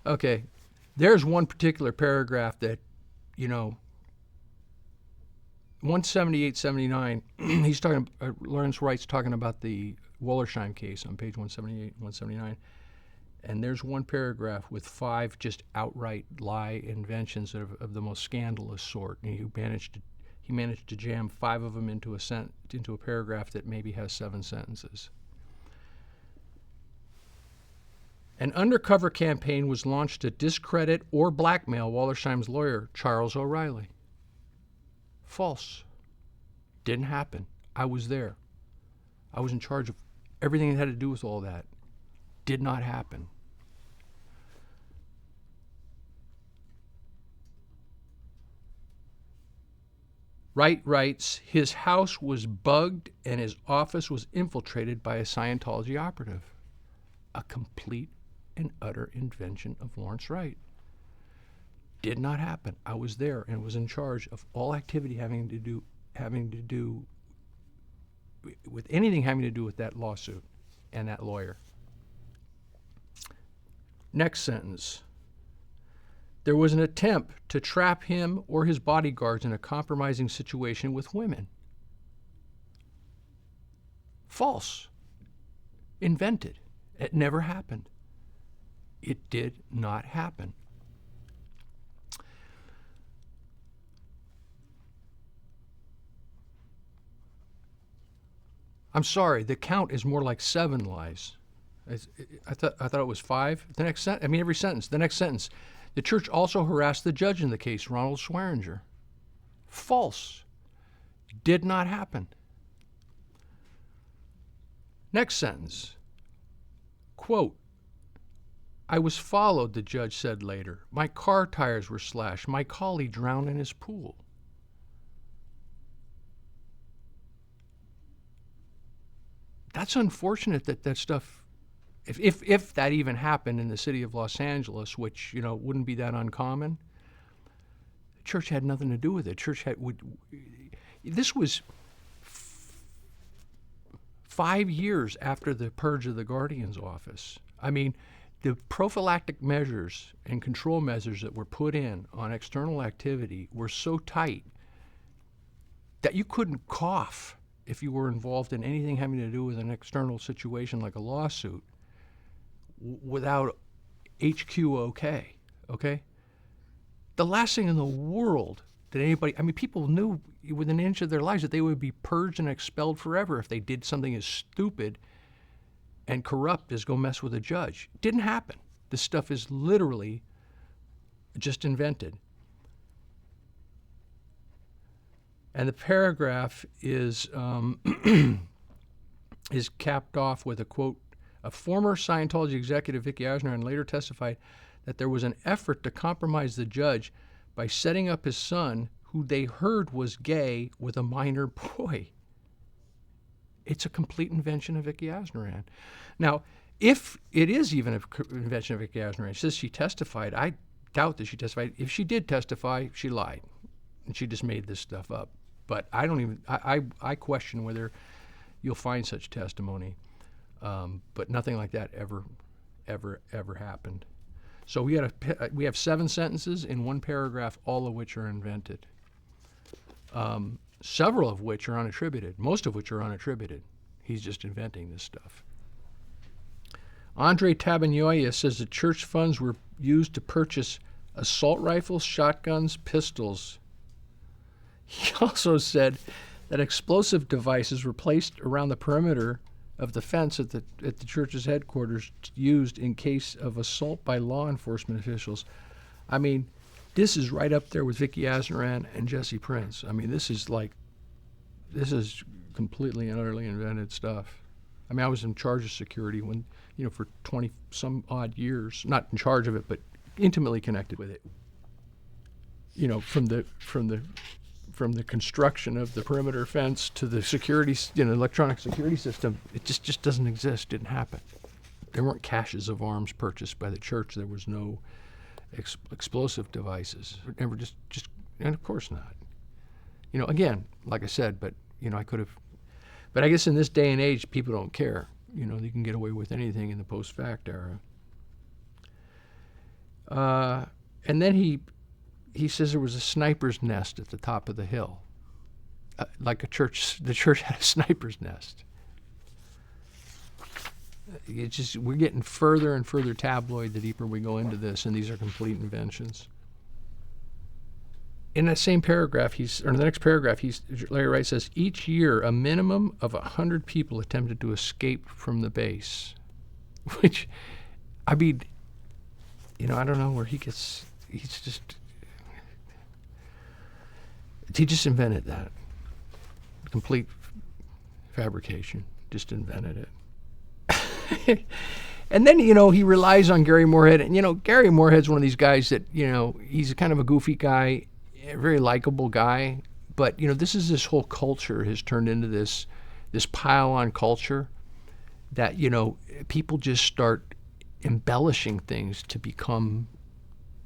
Okay, there's one particular paragraph that, 178, 79. He's talking. Lawrence Wright's talking about the Wollersheim case on page 178, 179. And there's one paragraph with 5 just outright lie inventions of the most scandalous sort. And he managed to jam 5 of them into a paragraph that maybe has 7 sentences. An undercover campaign was launched to discredit or blackmail Wollersheim's lawyer, Charles O'Reilly. False. Didn't happen. I was there. I was in charge of everything that had to do with all that. Did not happen. Wright writes, his house was bugged and his office was infiltrated by a Scientology operative. A complete and utter invention of Lawrence Wright. Did not happen. I was there and was in charge of all activity having to do with anything having to do with that lawsuit and that lawyer. Next sentence. There was an attempt to trap him or his bodyguards in a compromising situation with women. False. Invented. It never happened. It did not happen. I'm sorry, the count is more like 7 lies. I thought it was 5. The next sentence, every sentence. The next sentence. The church also harassed the judge in the case, Ronald Swearinger. False. Did not happen. Next sentence. Quote, I was followed, the judge said later. My car tires were slashed. My collie drowned in his pool. That's unfortunate that stuff, if that even happened in the city of Los Angeles, which, wouldn't be that uncommon, the church had nothing to do with it. This was 5 years after the purge of the Guardian's office. The prophylactic measures and control measures that were put in on external activity were so tight that you couldn't cough if you were involved in anything having to do with an external situation like a lawsuit without HQ okay. The last thing in the world that anybody, people knew within an inch of their lives that they would be purged and expelled forever if they did something as stupid and corrupt as go mess with a judge. Didn't happen. This stuff is literally just invented. And the paragraph is is capped off with a quote. A former Scientology executive, Vicky Asneran, later testified that there was an effort to compromise the judge by setting up his son, who they heard was gay, with a minor boy. It's a complete invention of Vicky Asneran. Now, if it is even an invention of Vicky Asneran, she says she testified. I doubt that she testified. If she did testify, she lied, and she just made this stuff up. But I question whether you'll find such testimony. But nothing like that ever happened. So we have 7 sentences in one paragraph, all of which are invented. Several of which are unattributed, most of which are unattributed. He's just inventing this stuff. Andre Tabagnoia says the church funds were used to purchase assault rifles, shotguns, pistols. He also said that explosive devices were placed around the perimeter of the fence at the church's headquarters used in case of assault by law enforcement officials. This is right up there with Vicky Asneran and Jesse Prince. This is completely and utterly invented stuff. I was in charge of security when, for 20 some odd years, not in charge of it, but intimately connected with it. From the construction of the perimeter fence to the security, electronic security system, it just doesn't exist. Didn't happen. There weren't caches of arms purchased by the church. There was no explosive devices. Never and of course not. Again, like I said, but I could have. But I guess in this day and age, people don't care. You can get away with anything in the post-fact era. And then he says there was a sniper's nest at the top of the hill. Like a church, the church had a sniper's nest. We're getting further and further tabloid the deeper we go into this, and these are complete inventions. In that same paragraph, the next paragraph, Larry Wright says, each year a minimum of 100 people attempted to escape from the base. Which, I mean, I don't know where he just invented that. Complete fabrication, just invented it. And then, he relies on Gary Moorhead. And, Gary Moorhead's one of these guys that, he's kind of a goofy guy, a very likable guy. But, this whole culture has turned into this pile-on culture that, people just start embellishing things to become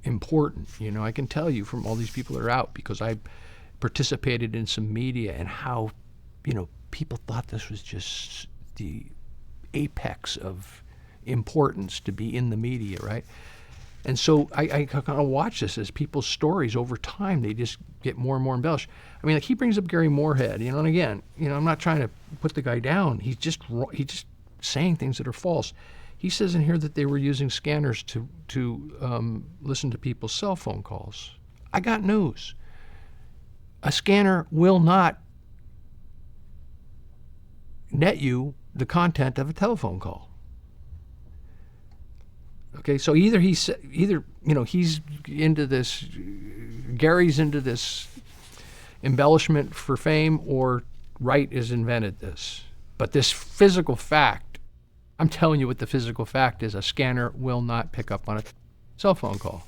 important. I can tell you from all these people that are out, because I participated in some media, and how, people thought this was just the apex of importance to be in the media, right? And so I kind of watch this as people's stories over time, they just get more and more embellished. I mean, like, he brings up Gary Moorhead, and again, I'm not trying to put the guy down. He's just saying things that are false. He says in here that they were using scanners to listen to people's cell phone calls. I got news. A scanner will not net you the content of a telephone call. Okay, so either he's into this, Gary's into this embellishment for fame, or Wright has invented this. But this physical fact, I'm telling you what the physical fact is: a scanner will not pick up on a cell phone call.